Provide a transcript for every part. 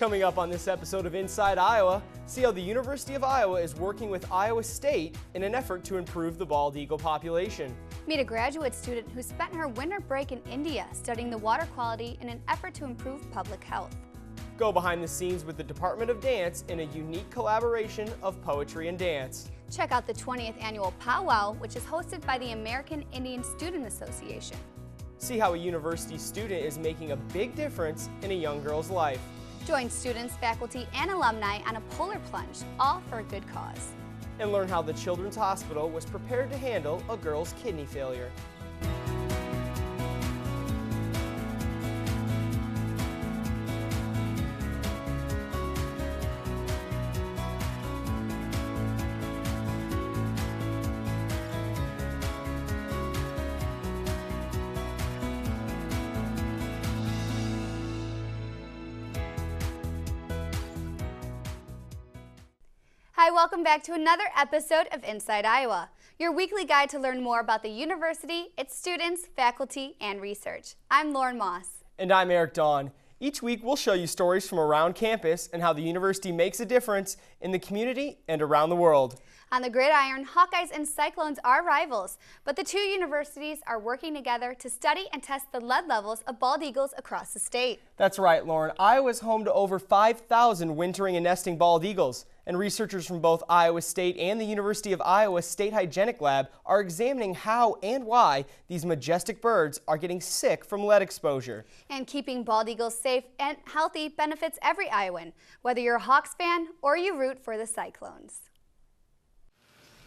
Coming up on this episode of Inside Iowa, see how the University of Iowa is working with Iowa State in an effort to improve the bald eagle population. Meet a graduate student who spent her winter break in India studying the water quality in an effort to improve public health. Go behind the scenes with the Department of Dance in a unique collaboration of poetry and dance. Check out the 20th annual Powwow, which is hosted by the American Indian Student Association. See how a university student is making a big difference in a young girl's life. Join students, faculty, and alumni on a polar plunge, all for a good cause. And learn how the Children's Hospital was prepared to handle a girl's kidney failure. Hi, welcome back to another episode of Inside Iowa, your weekly guide to learn more about the university, its students, faculty, and research. I'm Lauren Moss. And I'm Eric Dawn. Each week we'll show you stories from around campus and how the university makes a difference in the community and around the world. On the gridiron, Hawkeyes and Cyclones are rivals, but the two universities are working together to study and test the lead levels of bald eagles across the state. That's right, Lauren. Iowa is home to over 5,000 wintering and nesting bald eagles, and researchers from both Iowa State and the University of Iowa State Hygienic Lab are examining how and why these majestic birds are getting sick from lead exposure. And keeping bald eagles safe and healthy benefits every Iowan, whether you're a Hawks fan or you root for the Cyclones.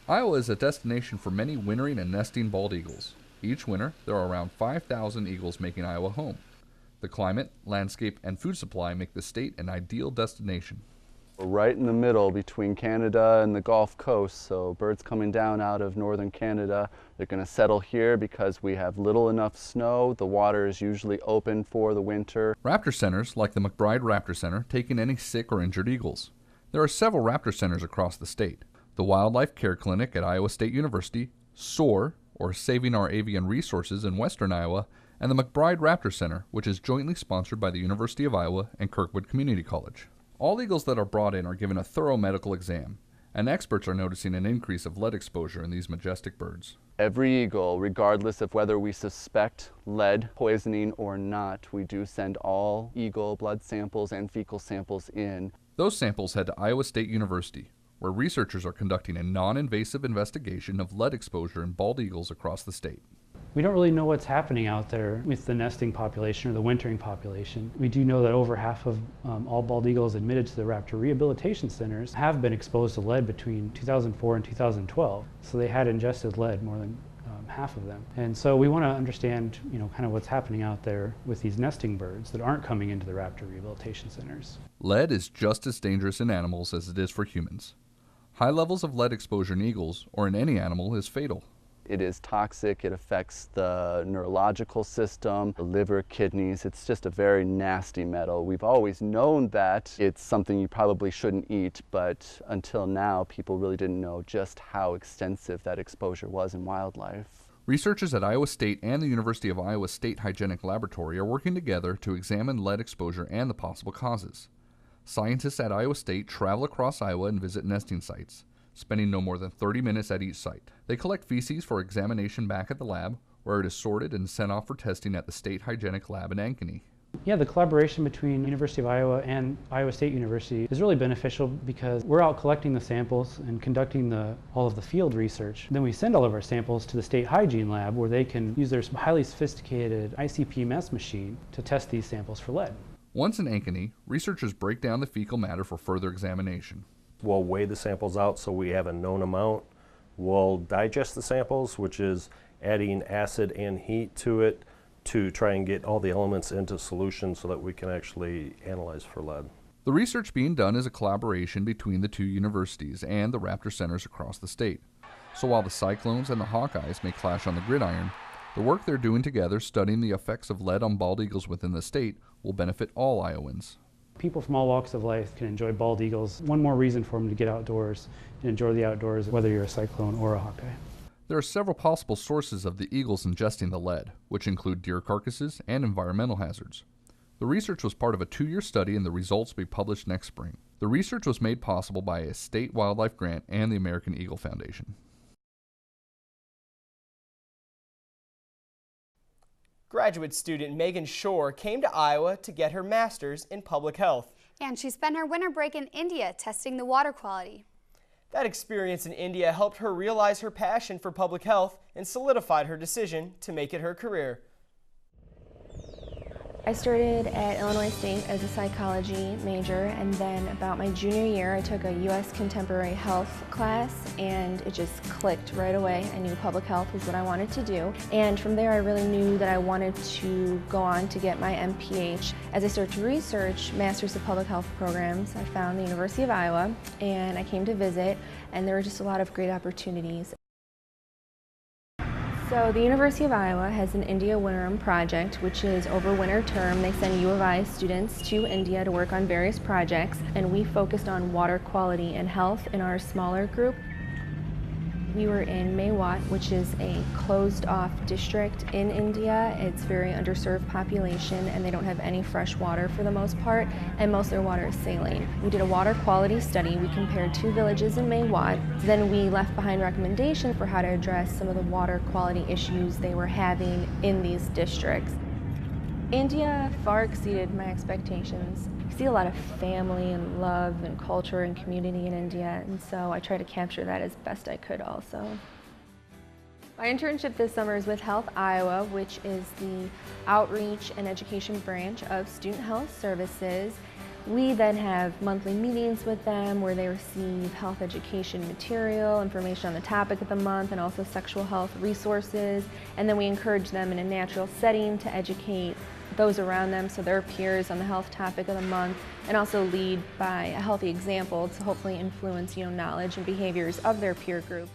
Iowa is a destination for many wintering and nesting bald eagles. Each winter, there are around 5,000 eagles making Iowa home. The climate, landscape, and food supply make the state an ideal destination. We're right in the middle between Canada and the Gulf Coast, so birds coming down out of northern Canada, they're going to settle here because we have little enough snow. The water is usually open for the winter. Raptor centers, like the McBride Raptor Center, take in any sick or injured eagles. There are several raptor centers across the state. The Wildlife Care Clinic at Iowa State University, Schorr, or Saving Our Avian Resources in western Iowa, and the McBride Raptor Center, which is jointly sponsored by the University of Iowa and Kirkwood Community College. All eagles that are brought in are given a thorough medical exam, and experts are noticing an increase of lead exposure in these majestic birds. Every eagle, regardless of whether we suspect lead poisoning or not, we do send all eagle blood samples and fecal samples in. Those samples head to Iowa State University, where researchers are conducting a non-invasive investigation of lead exposure in bald eagles across the state. We don't really know what's happening out there with the nesting population or the wintering population. We do know that over half of all bald eagles admitted to the raptor rehabilitation centers have been exposed to lead between 2004 and 2012. So they had ingested lead, more than half of them. And so we want to understand, kind of what's happening out there with these nesting birds that aren't coming into the raptor rehabilitation centers. Lead is just as dangerous in animals as it is for humans. High levels of lead exposure in eagles, or in any animal, is fatal. It is toxic, it affects the neurological system, the liver, kidneys. It's just a very nasty metal. We've always known that it's something you probably shouldn't eat, but until now, people really didn't know just how extensive that exposure was in wildlife. Researchers at Iowa State and the University of Iowa State Hygienic Laboratory are working together to examine lead exposure and the possible causes. Scientists at Iowa State travel across Iowa and visit nesting sites, spending no more than 30 minutes at each site. They collect feces for examination back at the lab, where it is sorted and sent off for testing at the State Hygienic Lab in Ankeny. Yeah, the collaboration between University of Iowa and Iowa State University is really beneficial because we're out collecting the samples and conducting all of the field research. Then we send all of our samples to the State Hygiene Lab, where they can use their highly sophisticated ICP-MES machine to test these samples for lead. Once in Ankeny, researchers break down the fecal matter for further examination. We'll weigh the samples out so we have a known amount. We'll digest the samples, which is adding acid and heat to it to try and get all the elements into solution so that we can actually analyze for lead. The research being done is a collaboration between the two universities and the raptor centers across the state. So while the Cyclones and the Hawkeyes may clash on the gridiron, the work they're doing together studying the effects of lead on bald eagles within the state will benefit all Iowans. People from all walks of life can enjoy bald eagles. One more reason for them to get outdoors and enjoy the outdoors, whether you're a Cyclone or a Hawkeye. There are several possible sources of the eagles ingesting the lead, which include deer carcasses and environmental hazards. The research was part of a 2-year study and the results will be published next spring. The research was made possible by a state wildlife grant and the American Eagle Foundation. Graduate student Megan Schorr came to Iowa to get her master's in public health. And she spent her winter break in India testing the water quality. That experience in India helped her realize her passion for public health and solidified her decision to make it her career. I started at Illinois State as a psychology major, and then about my junior year I took a U.S. Contemporary Health class, and it just clicked right away. I knew public health was what I wanted to do, and from there I really knew that I wanted to go on to get my MPH. As I started to research Masters of Public Health programs, I found the University of Iowa, and I came to visit, and there were just a lot of great opportunities. So the University of Iowa has an India Winterim project, which is over winter term. They send U of I students to India to work on various projects, and we focused on water quality and health in our smaller group. We were in Mewat, which is a closed-off district in India. It's a very underserved population, and they don't have any fresh water for the most part, and most of their water is saline. We did a water quality study. We compared 2 villages in Mewat. Then we left behind recommendations for how to address some of the water quality issues they were having in these districts. India far exceeded my expectations. I see a lot of family and love and culture and community in India, and so I try to capture that as best I could also. My internship this summer is with Health Iowa, which is the outreach and education branch of Student Health Services. We then have monthly meetings with them where they receive health education material, information on the topic of the month, and also sexual health resources. And then we encourage them in a natural setting to educate those around them, so their peers, on the health topic of the month, and also lead by a healthy example to hopefully influence knowledge and behaviors of their peer group.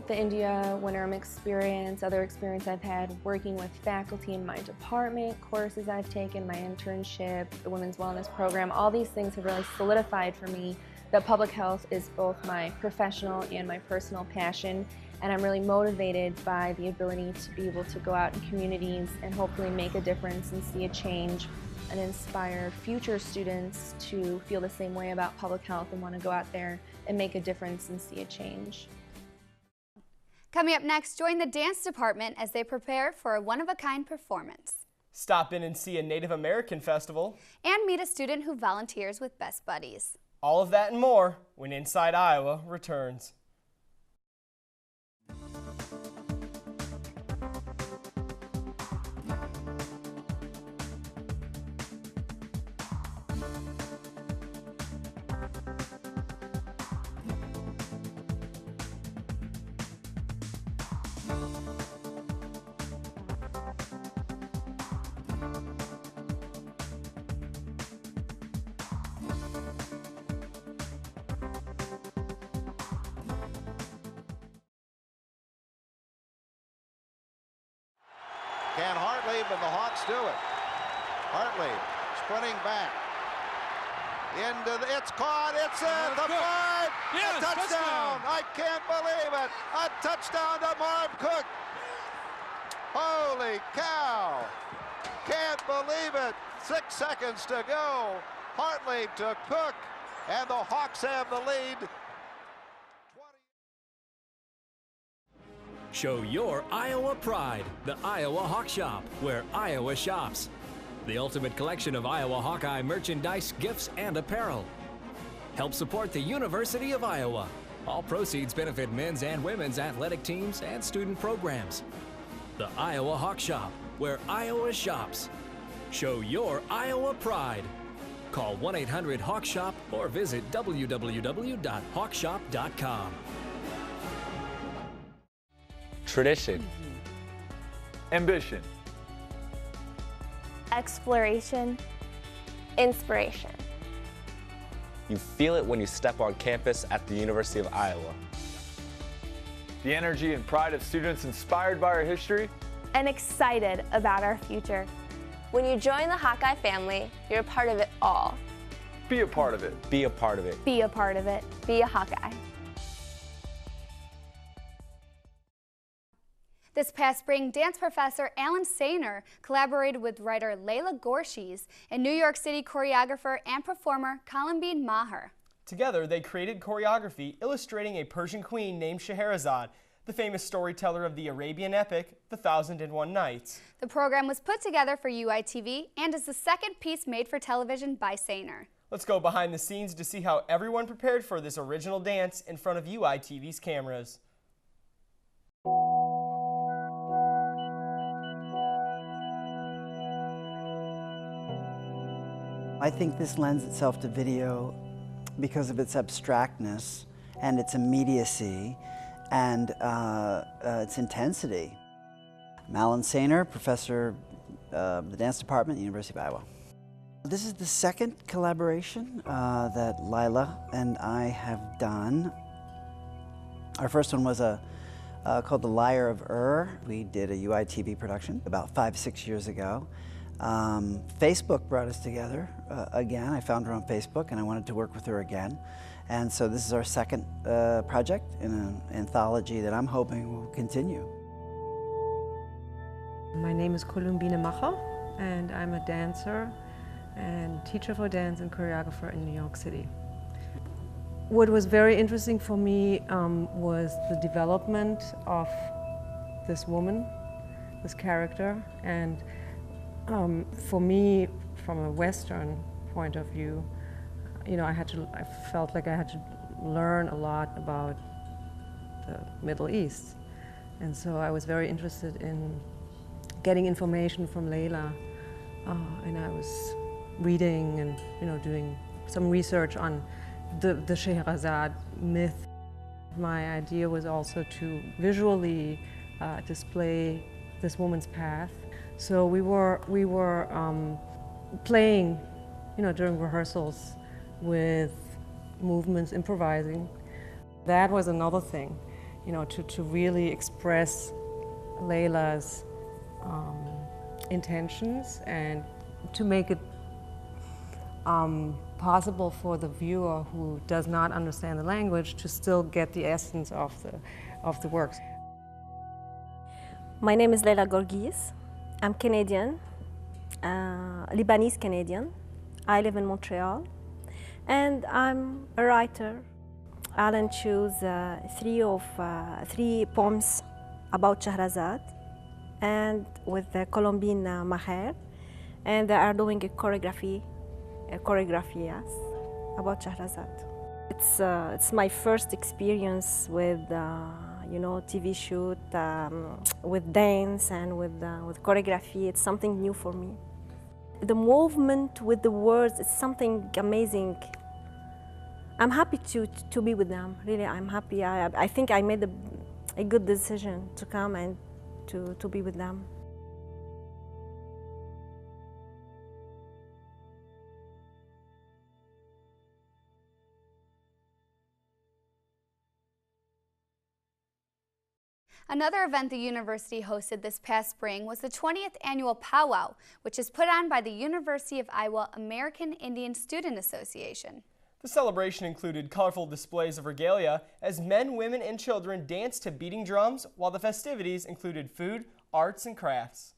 The India Winterim experience, other experience I've had working with faculty in my department, courses I've taken, my internship, the Women's Wellness Program, all these things have really solidified for me that public health is both my professional and my personal passion, and I'm really motivated by the ability to be able to go out in communities and hopefully make a difference and see a change and inspire future students to feel the same way about public health and want to go out there and make a difference and see a change. Coming up next, join the dance department as they prepare for a one-of-a-kind performance. Stop in and see a Native American festival. And meet a student who volunteers with Best Buddies. All of that and more when Inside Iowa returns. Can Hartlieb and the Hawks do it? Hartlieb sprinting back. It's caught, it's in, the five, a touchdown. I can't believe it. A touchdown to Marv Cook. Holy cow. Can't believe it. 6 seconds to go. Hartlieb to Cook, and the Hawks have the lead. Show your Iowa pride, the Iowa Hawk Shop, where Iowa shops. The ultimate collection of Iowa Hawkeye merchandise, gifts, and apparel. Help support the University of Iowa. All proceeds benefit men's and women's athletic teams and student programs. The Iowa Hawk Shop, where Iowa shops. Show your Iowa pride. Call 1-800-HAWK-SHOP or visit www.hawkshop.com. Tradition. Ambition. Exploration. Inspiration. You feel it when you step on campus at the University of Iowa. The energy and pride of students inspired by our history. And excited about our future. When you join the Hawkeye family, you're a part of it all. Be a part of it. Be a part of it. Be a part of it. Be a Hawkeye. This past spring, dance professor Alan Sainer collaborated with writer Layla Gorshies and New York City choreographer and performer Columbine Maher. Together, they created choreography illustrating a Persian queen named Scheherazade, the famous storyteller of the Arabian epic, The 1001 Nights. The program was put together for UITV and is the second piece made for television by Sainer. Let's go behind the scenes to see how everyone prepared for this original dance in front of UITV's cameras. I think this lends itself to video because of its abstractness and its immediacy and its intensity. I'm Alan Sainer, professor of the dance department at the University of Iowa. This is the second collaboration that Lila and I have done. Our first one was called The Lyre of We did a UITV production about 5-6 years ago. Facebook brought us together again. I found her on Facebook and I wanted to work with her again. And so this is our second project in an anthology that I'm hoping will continue. My name is Columbine Maher and I'm a dancer and teacher for dance and choreographer in New York City. What was very interesting for me was the development of this woman, this character, and for me, from a Western point of view, you know, I felt like I had to learn a lot about the Middle East. And so I was very interested in getting information from Layla. And I was reading and, you know, doing some research on the Scheherazade myth. My idea was also to visually display this woman's path. So we were playing, you know, during rehearsals with movements, improvising. That was another thing, you know, to really express Layla's intentions and to make it possible for the viewer who does not understand the language to still get the essence of the works. My name is Layla Gorshies. I'm Canadian, Lebanese Canadian. I live in Montreal, and I'm a writer. Alan chose three poems about Scheherazade, and with Columbine Maher, and they are doing a choreography, yes, about Scheherazade. It's my first experience with you know, TV shoot, with dance and with choreography. It's something new for me. The movement with the words, it's something amazing. I'm happy to be with them, really, I'm happy. I think I made a good decision to come and to be with them. Another event the university hosted this past spring was the 20th annual Powwow, which is put on by the University of Iowa American Indian Student Association. The celebration included colorful displays of regalia as men, women, and children danced to beating drums, while the festivities included food, arts, and crafts.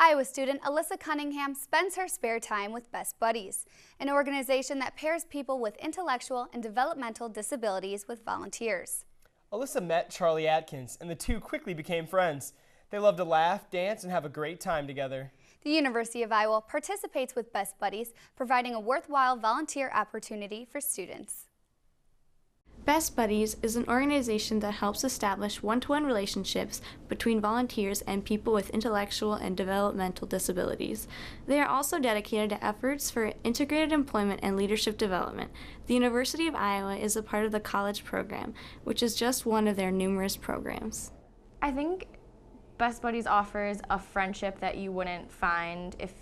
Iowa student Alyssa Cunningham spends her spare time with Best Buddies, an organization that pairs people with intellectual and developmental disabilities with volunteers. Alyssa met Charlie Atkins, and the two quickly became friends. They love to laugh, dance, and have a great time together. The University of Iowa participates with Best Buddies, providing a worthwhile volunteer opportunity for students. Best Buddies is an organization that helps establish one-to-one relationships between volunteers and people with intellectual and developmental disabilities. They are also dedicated to efforts for integrated employment and leadership development. The University of Iowa is a part of the college program, which is just one of their numerous programs. I think Best Buddies offers a friendship that you wouldn't find if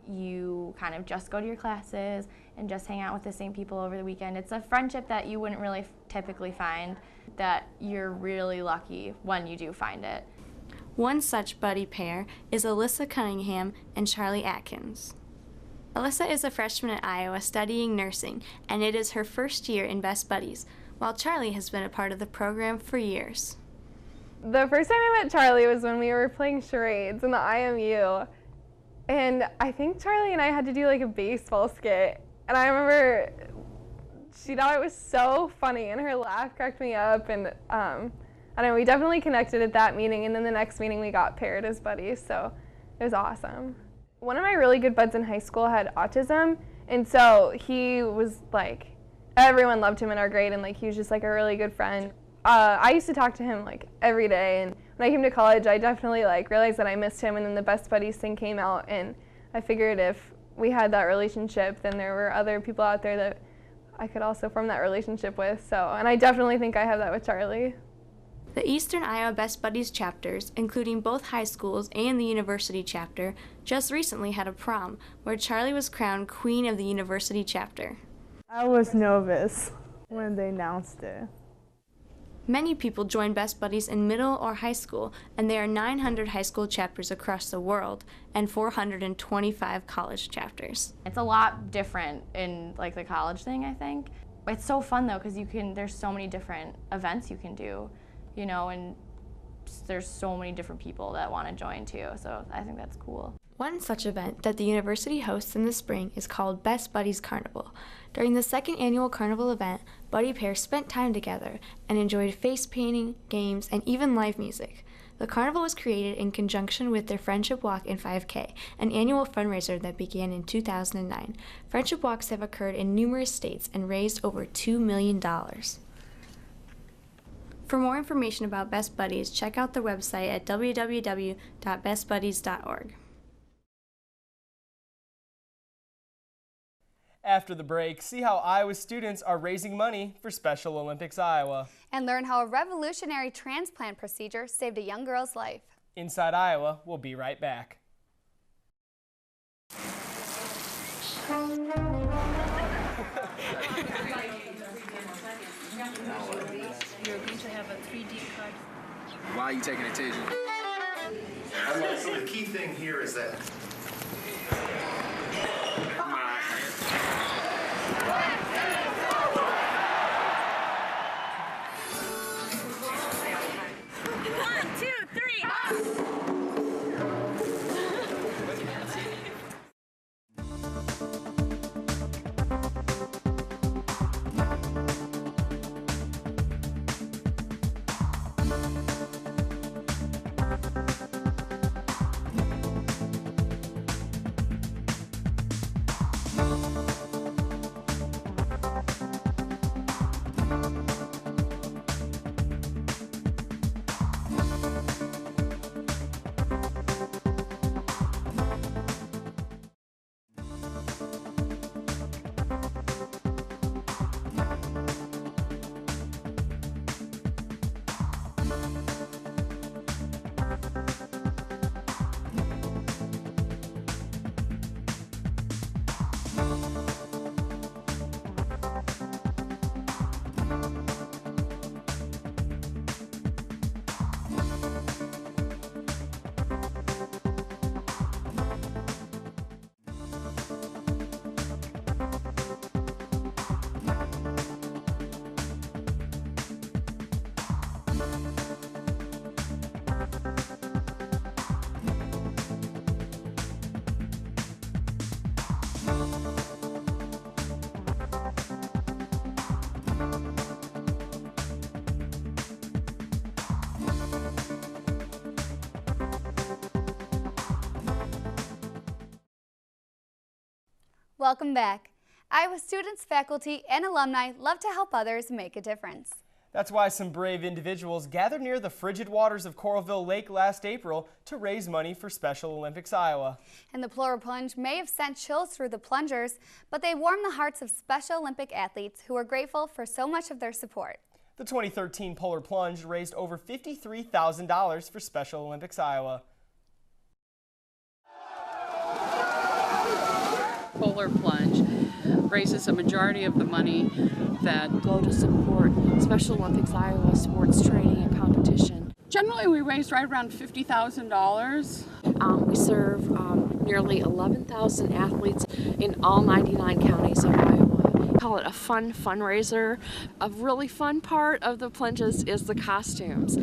you kind of just go to your classes and just hang out with the same people over the weekend. It's a friendship that you wouldn't really typically find, that you're really lucky when you do find it. One such buddy pair is Alyssa Cunningham and Charlie Atkins. Alyssa is a freshman at Iowa studying nursing, and it is her first year in Best Buddies, while Charlie has been a part of the program for years. The first time I met Charlie was when we were playing charades in the IMU. And I think Charlie and I had to do like a baseball skit. And I remember she thought it was so funny and her laugh cracked me up. And I don't know, we definitely connected at that meeting. And then the next meeting we got paired as buddies. So it was awesome. One of my really good buds in high school had autism. And so he was like, everyone loved him in our grade and like he was just like a really good friend. I used to talk to him like every day, and when I came to college I definitely like realized that I missed him, and then the Best Buddies thing came out and I figured if we had that relationship then there were other people out there that I could also form that relationship with. So, and I definitely think I have that with Charlie. The Eastern Iowa Best Buddies chapters, including both high schools and the university chapter, just recently had a prom where Charlie was crowned Queen of the University chapter. I was nervous when they announced it. Many people join Best Buddies in middle or high school, and there are 900 high school chapters across the world and 425 college chapters. It's a lot different in like the college thing, I think. It's so fun though, because there's so many different events you can do, you know, and there's so many different people that want to join too, so I think that's cool. One such event that the university hosts in the spring is called Best Buddies Carnival. During the second annual carnival event, buddy pairs spent time together and enjoyed face painting, games, and even live music. The carnival was created in conjunction with their Friendship Walk and 5K, an annual fundraiser that began in 2009. Friendship Walks have occurred in numerous states and raised over $2 million. For more information about Best Buddies, check out their website at www.bestbuddies.org. After the break, see how Iowa students are raising money for Special Olympics Iowa. And learn how a revolutionary transplant procedure saved a young girl's life. Inside Iowa, we'll be right back. You're going to have a 3D card. Why are you taking it, Tasia? So the key thing here is that Welcome back. Iowa students, faculty, and alumni love to help others make a difference. That's why some brave individuals gathered near the frigid waters of Coralville Lake last April to raise money for Special Olympics Iowa. And the Polar Plunge may have sent chills through the plungers, but they warmed the hearts of Special Olympic athletes who are grateful for so much of their support. The 2013 Polar Plunge raised over $53,000 for Special Olympics Iowa. Polar Plunge raises a majority of the money that go to support Special Olympics Iowa sports training and competition. Generally, we raise right around $50,000. We serve nearly 11,000 athletes in all 99 counties of Iowa. We call it a fun fundraiser. A really fun part of the plunges is the costumes.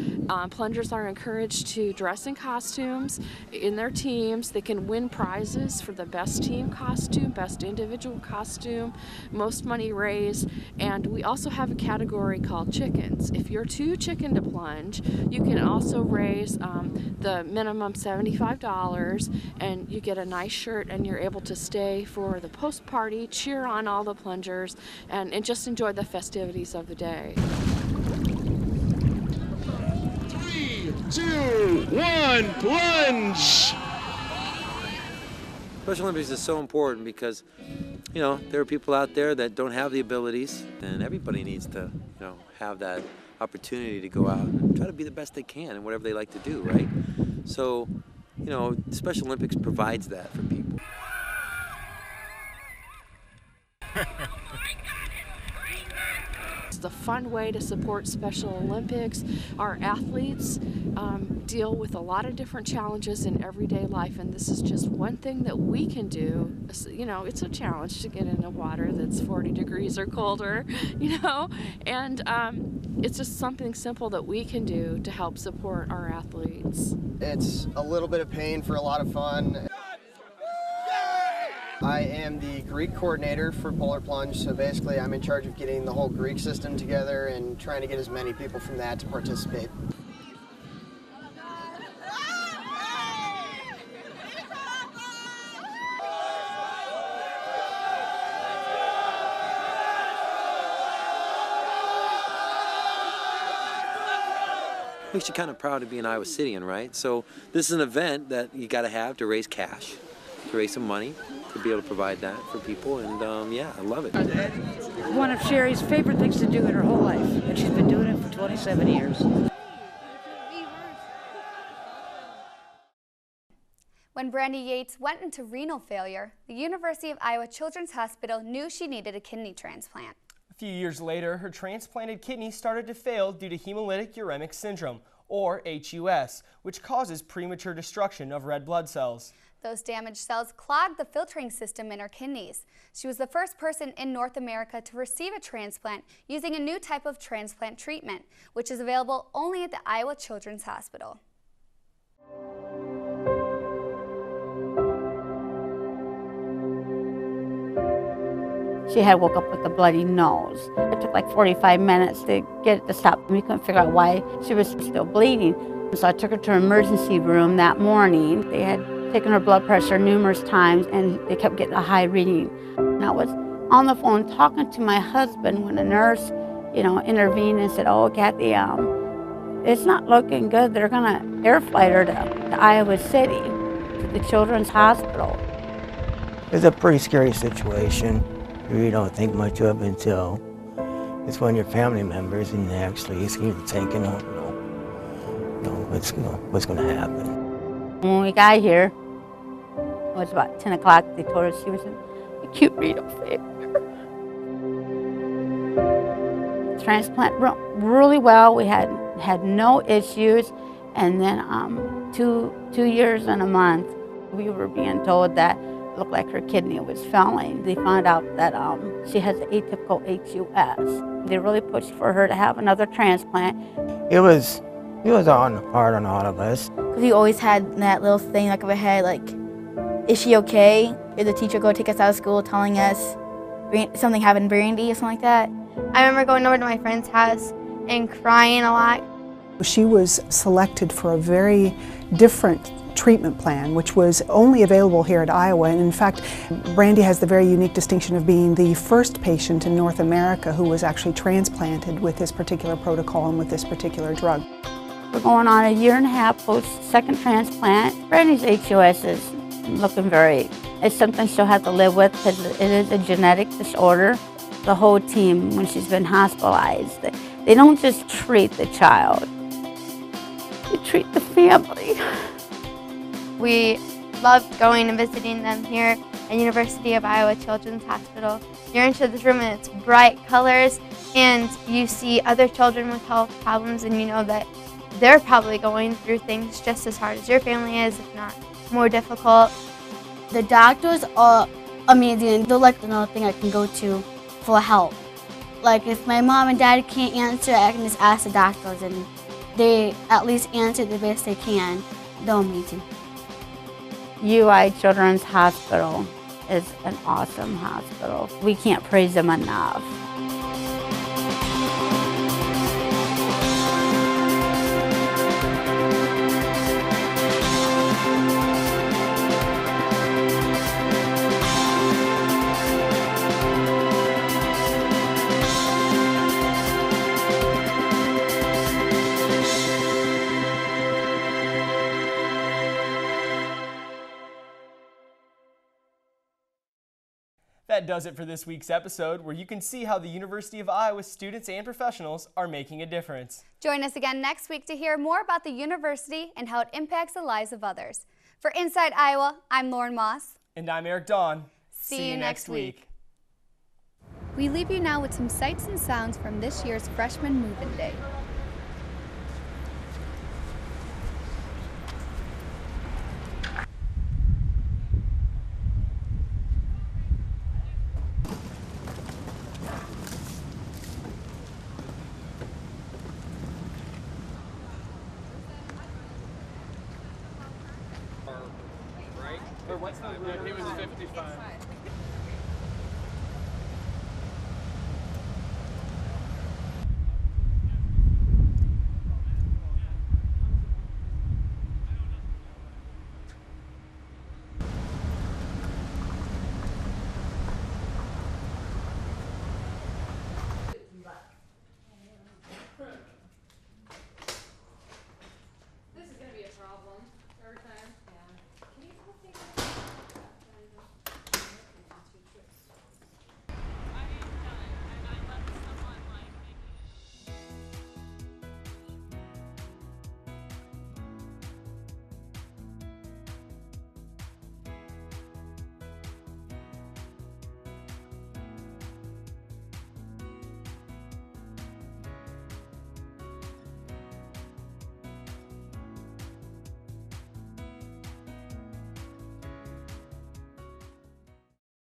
Plungers are encouraged to dress in costumes in their teams. They can win prizes for the best team costume, best individual costume, most money raised, and we also have a category called chickens. If you're too chicken to plunge, you can also raise the minimum $75, and you get a nice shirt, and you're able to stay for the post party, cheer on all the plungers, and just enjoy the festivities of the day. 3, 2, 1, plunge! Special Olympics is so important because, you know, there are people out there that don't have the abilities, and everybody needs to, you know, have that opportunity to go out and try to be the best they can in whatever they like to do, right? So, you know, Special Olympics provides that for people. It's a fun way to support Special Olympics. Our athletes deal with a lot of different challenges in everyday life, and this is just one thing that we can do. You know, it's a challenge to get in the water that's 40 degrees or colder, you know, and it's just something simple that we can do to help support our athletes. It's a little bit of pain for a lot of fun. I am the Greek coordinator for Polar Plunge, so basically I'm in charge of getting the whole Greek system together and trying to get as many people from that to participate. Makes you kind of proud to be an Iowa Citian, right? So this is an event that you got to have to raise cash, to raise some money, to be able to provide that for people, and yeah, I love it. One of Sherry's favorite things to do in her whole life, and she's been doing it for 27 years. When Brandy Yates went into renal failure, the University of Iowa Children's Hospital knew she needed a kidney transplant. A few years later, her transplanted kidney started to fail due to hemolytic uremic syndrome, or HUS, which causes premature destruction of red blood cells. Those damaged cells clogged the filtering system in her kidneys. She was the first person in North America to receive a transplant using a new type of transplant treatment, which is available only at the Iowa Children's Hospital. She had woke up with a bloody nose. It took like 45 minutes to get it to stop. We couldn't figure out why she was still bleeding. So I took her to an emergency room that morning. They had taken her blood pressure numerous times, and they kept getting a high reading. And I was on the phone talking to my husband when a nurse, intervened and said, "Oh, Kathy, it's not looking good. They're gonna air flight her to Iowa City, to the Children's Hospital." It's a pretty scary situation. You really don't think much of it until it's one of your family members, and actually you're thinking, what's going to happen. When we got here, it was about 10 o'clock. They told us she was in acute renal failure. Transplant went really well. We had no issues, and then 2 years and a month, we were being told that it looked like her kidney was failing. They found out that she has atypical HUS. They really pushed for her to have another transplant. It was hard on all of us. We always had that little thing like of our head, like, is she okay? Is the teacher going to take us out of school telling us something happened to Brandy or something like that? I remember going over to my friend's house and crying a lot. She was selected for a very different treatment plan, which was only available here at Iowa. And in fact, Brandy has the very unique distinction of being the first patient in North America who was actually transplanted with this particular protocol and with this particular drug. We're going on a year and a half post second transplant. Brandy's HUS is looking very, it's something she'll have to live with because it is a genetic disorder. The whole team, when she's been hospitalized, they don't just treat the child, they treat the family. We loved going and visiting them here at University of Iowa Children's Hospital. You're into this room and it's bright colors, and you see other children with health problems, and you know that they're probably going through things just as hard as your family is, if not more difficult. The doctors are amazing. They're like another thing I can go to for help. Like if my mom and dad can't answer, I can just ask the doctors and they at least answer the best they can. They're amazing. UI Children's Hospital is an awesome hospital. We can't praise them enough. That does it for this week's episode, where you can see how the University of Iowa students and professionals are making a difference. Join us again next week to hear more about the university and how it impacts the lives of others. For Inside Iowa, I'm Lauren Moss. And I'm Eric Dawn. See you next week. We leave you now with some sights and sounds from this year's Freshman Move-In Day. Or what's the he was 55.